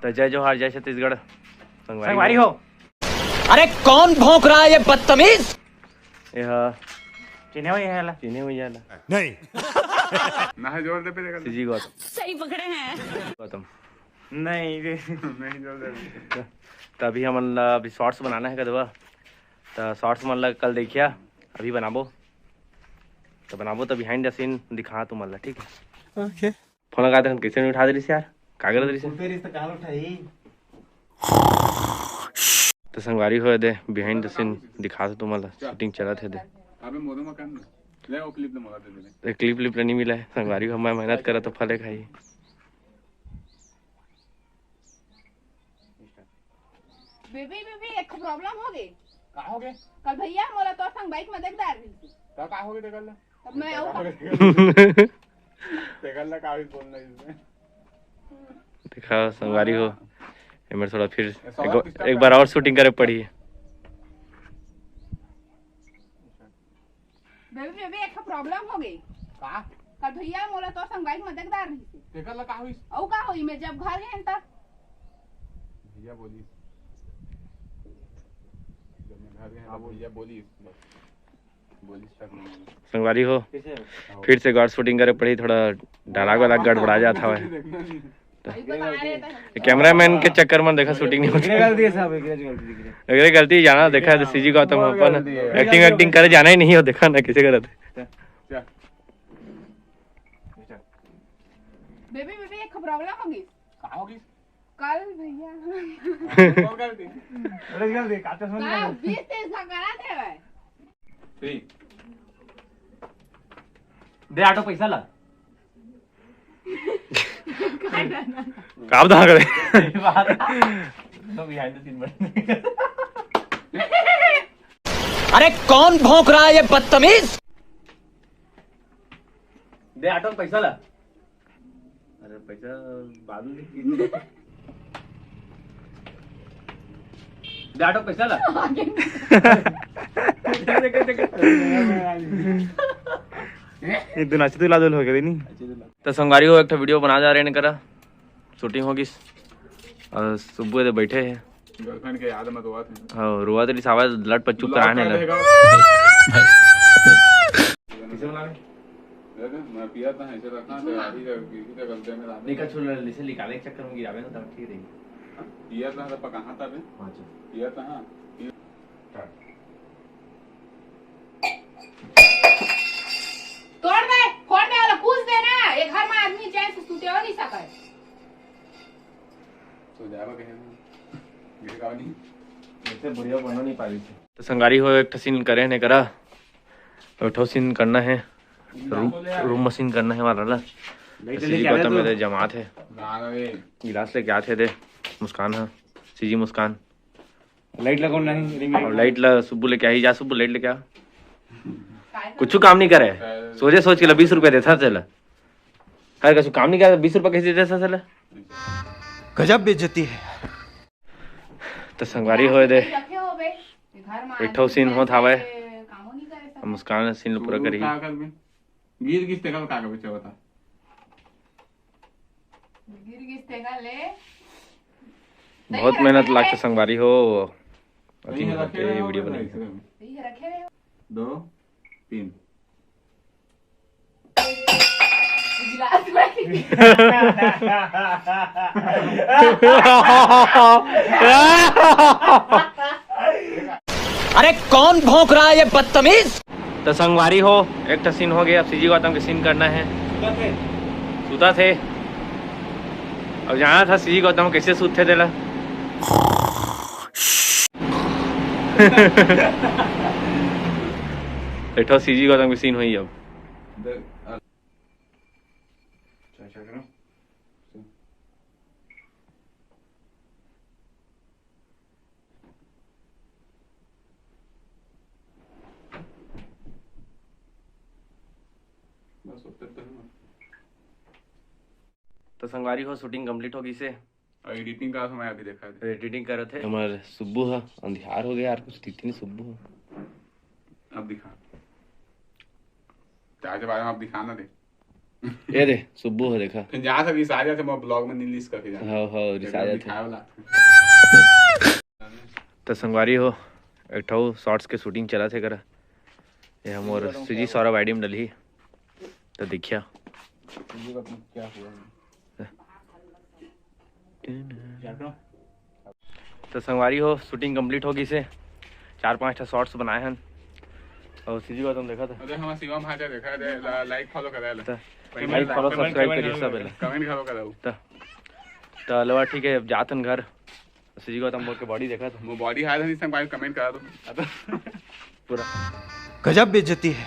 तो जय जोहार, जय छत्तीसगढ़। संगवारी हो। अरे कौन भौंक रहा है ये बदतमीज? यह चिन्हे हुई है चिन्हे हुई है नहीं ना जोर दे पे सीजी गौतम। सही पकड़े हैं। गौतम नहीं नहीं जोर दे। तभी हम अभी शॉर्ट्स बनाना है कदवा, तो शॉर्ट्स मन कल देखिया, अभी बनाबो तो बनाबो तो बिहाइंड द सीन दिखा तुम मन, ठीक है? ओके। फोन लगा दे, कैसे नहीं उठा दे यार, कागज दे तो संगवारी हो दे बिहाइंड द सीन दिखा तुम मन, शूटिंग चलत है दे। अबे मोदो मकान ले ओ क्लिप दे मोला दे। क्लिप नहीं मिला है, संगवारी हम मेहनत करा तो फले खाई। बेबी एक प्रॉब्लम हो गई। का हो गए? कल भैया मोला तो संग बाइक में देख दार रही थी। का हो गए देखल? तब मैं आऊं देखल का भी बोलना इसमें। देखा संगवारी हो, मेरे थोड़ा फिर एक बार और शूटिंग करे पड़ी है। बेबी एक प्रॉब्लम हो गई। का? कल भैया मोला तो संग बाइक में देख दार रही थी। देखल का होई? औ का होई, मैं जब घर गए त भैया बोली। जब मैं घर गया भैया बोली तक संगवारी हो फिर से गॉड शूटिंग करे पड़ी, थोड़ा डायलॉग वाला गड़बड़ा जाता है। कैमरामैन के चक्कर में देखा शूटिंग नहीं होती। अगर गलती जाना देखा तो सीजी गौतम अपन एक्टिंग करे जाना ही नहीं हो, देखा ना किसे करत। बेबी एक प्रॉब्लम हो गई। का हो गई? कल भैया कौन कर दी? अरे जल्दी दे काटे सुन का 20-30 का करा दे। ठीक दे ऑटो पैसा ला। काम कहाँ करे तो बिहाइंड द सीन बन। अरे कौन भौंक रहा है ये बदतमीज? दे ऑटो पैसा ला। अरे पैसा बाद में दे ऑटो पैसा ला। इतना अच्छी तो लादल हो गई नहीं। तो संगवारी हो एक वीडियो बना जा रहे हैं करा, शूटिंग होगी और सुबह तो बैठे हैं। गर्लफ्रेंड के याद मत हुआ था। हाँ रोआ तो सावा लट पर चुप कराने लगा। किसे बुला रहे? मैं पिया था ऐसे रखना तो आधी किसी का गलती में डाल निकाल छोड़ इसे निकालने के चक्कर में गिरावे ना तब ठीक रहेगी। पिया था तो कहां था बे? अच्छा पिया था। हां तोड़ दे, फोड़ दे वाला पूछ दे ना, ये घर में आदमी चैन से सूते हो नहीं सके। तो जावा कहे गिर का नहीं ऐसे बढ़िया बना नहीं पा रही थी। तो संगारी हो एक सीन करे ने करा, एक सीन करना है, रूम मशीन करना है वाला। सीजी गौतम मेरे जमात है, गिलास लेके आते थे मुस्कान। हाँ सीजी मुस्कान। लाइट लगो नहीं और लाइट ला सुब्बू लेके आई जा, सुब्बू लाइट लेके आ। कुछ काम नहीं करे, सोच के 20 रुपए देता चला। हर कुछ काम नहीं करे, 20 रुपए कैसे देता चला? गजब बेइज्जती है। तो संगवारी हो दे रखे हो बे घर में एक ठो सीन होत हावे, कामो नहीं करे सब। मुस्कान सीन पूरा करी। का कर में गिर किस तेकल का बचे बता। गिर गिस्ते का ले बहुत मेहनत लागते संगवारी हो, कहीं रखे रहे वीडियो बनाई। ये रखे रहे हो 2 3 गिलास में। अरे कौन भौंक रहा है ये बदतमीज? तो संगवारी हो एक सीन हो गया, अब सीजी गौतम के सीन करना है। सूता थे अब जाना था सीजी गौतम कैसे सूते थे ला। एक सीजी गौतम की सीन हुई अब। तो संगवारी हो शूटिंग कंप्लीट होगी से, और एडिटिंग का समय अभी देखा है। एडिटिंग कर रहे थे। हमारे सुब्बू है, अंधियार हो गया यार, कुछ दिखती नहीं सुब्बू है। अब दिखा चाय के बारे में आप दिखाना दे। ये दे सुब्बू है देखा। फिर जहाँ से रिसाजा थे मैं ब्लॉग में नहीं लिस्ट करके जाना। हाँ रिसाजा थे। दिखाया वाला। तो संगवारी हो एक ठो शॉर्ट्स के शूटिंग चला थे करा ये हम और सुजी सौरभ आईडी में डली तो देखिया क्या हुआ तो संगवारी हो शूटिंग कंप्लीट होगी से 4-5 शॉर्ट्स बनाए हैं और सीजी को तुम देखा था। अरे हम शिवम हाजा देखा है लाइक फॉलो करा है लाइक फॉलो सब्सक्राइब करिए सब पहले कमेंट करो करा तो अलवा ठीक है अब जातन घर सीजी को तुम बोल के बॉडी देखा था वो बॉडी हाल है इसमें भाई कमेंट करा दो पूरा गजब बेइज्जती है।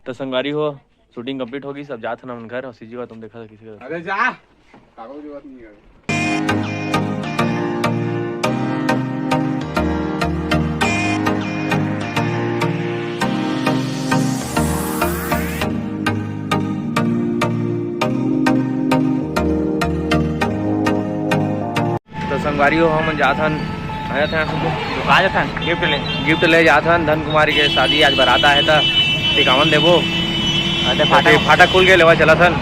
तो संगवारी हो शूटिंग कंप्लीट होगी सब जातन हम घर और सीजी को तुम देखा था किसी का। अरे जा कागज की बात नहीं है। तो संगवारी हो हम जाथन आया था आ जाता है गिफ्ट ले जाथन धन कुमारी के शादी आज बारात आया था टिकावन देबो फाटक खुल के लेवा चला थन।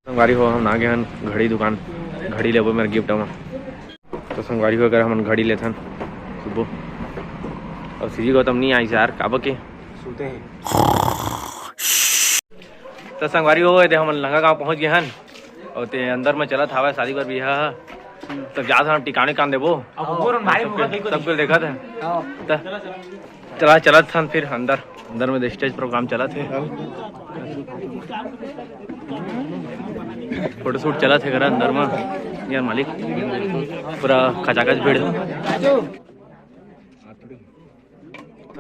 संगवारी हो हम ना गए हन घड़ी दुकान घड़ी लेबो मेरे गिफ्ट में। तो संगवारी हो अगर हम घड़ी लेथन सुबह और सीजी गौतम नहीं आई यार काबा के सोते हैं। तो संगवारी हो गए हम लंगा गाँव पहुंच गए हन और ते अंदर में चला था शादी पर भी है तब जा हम टिकाने कान देबो सबको देखा था चला चला था फिर अंदर में स्टेज प्रोग्राम चला थे फोटो शूट चला थे घर अंदर में यार मालिक पूरा खचाखच भीड़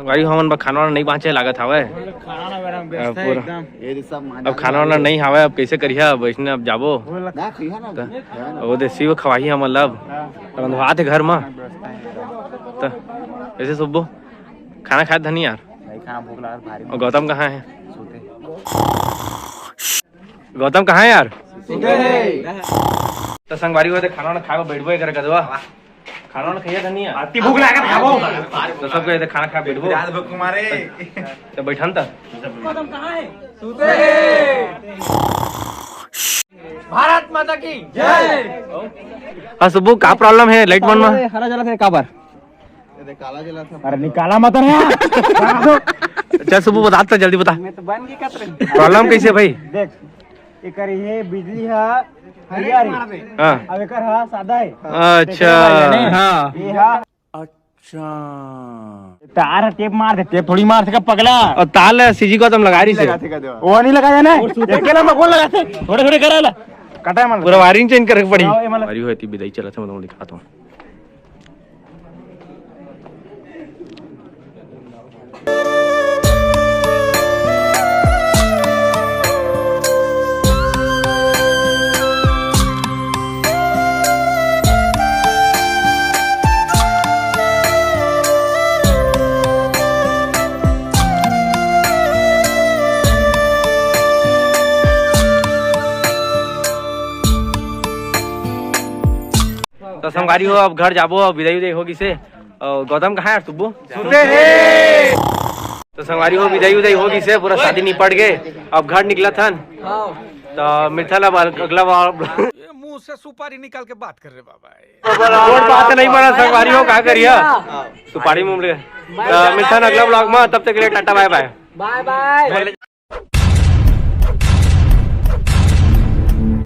भाई हम खाना वाला नहीं पहुंचे लागत हवे अब खाना वाला नहीं हवे अब कैसे करिए अब इसने अब जाबो वो देसी वो खवाही हम मतलब रंधवा थे घर में तो ऐसे सुबह खाना खाए धनी यार और गौतम कहाँ है गौतम कहाँ है यार तो संगवारी हुए खाना वाला खाए बैठबो कर गदवा खाना वाला खाइए धनी यार आती भूख लागत खाबो तो सब कहे खाना खा बैठबो कुमारे तो बैठन त गौतम कहाँ है? सूते। भारत माता की जय। हाँ सुबह का प्रॉब्लम है लाइट बन में हरा जला थे काबर काला जला था। अरे निकाला मत रे चल सुबह बता तो जल्दी बता मैं तो बन गई कतरे प्रॉब्लम कैसे भाई। देख एकर ये बिजली है हरियारी हाँ अब एकर है सादा है अच्छा हाँ ये है अच्छा तार टेप मार दे टेप थोड़ी मार सका पगला और ताल सीजी को तुम लगा रही से वो नहीं लगा जाना अकेला में कौन लगाते थोड़े थोड़े करा ला कटा मन पूरा वायरिंग चेंज करके पड़ी हाँ, ये मतलब- वायरिंग होती विदाई चला था मैं दिखाता हूँ। तो संगवारी हो अब घर जाबो अब विदाई होगी से गौतम कहाँ है सुब्बू तो संगवारी हो विदाई होगी से पूरा शादी निपट गए अब घर निकला था तो मिथल अब अगला मुंह से सुपारी निकाल के बात कर रहे बाबा। और बात नहीं बना संगवारी हो कहा करिए सुपारी मुंह मिथल अगला ब्लॉग में तब तक के लिए tata bye bye bye bye.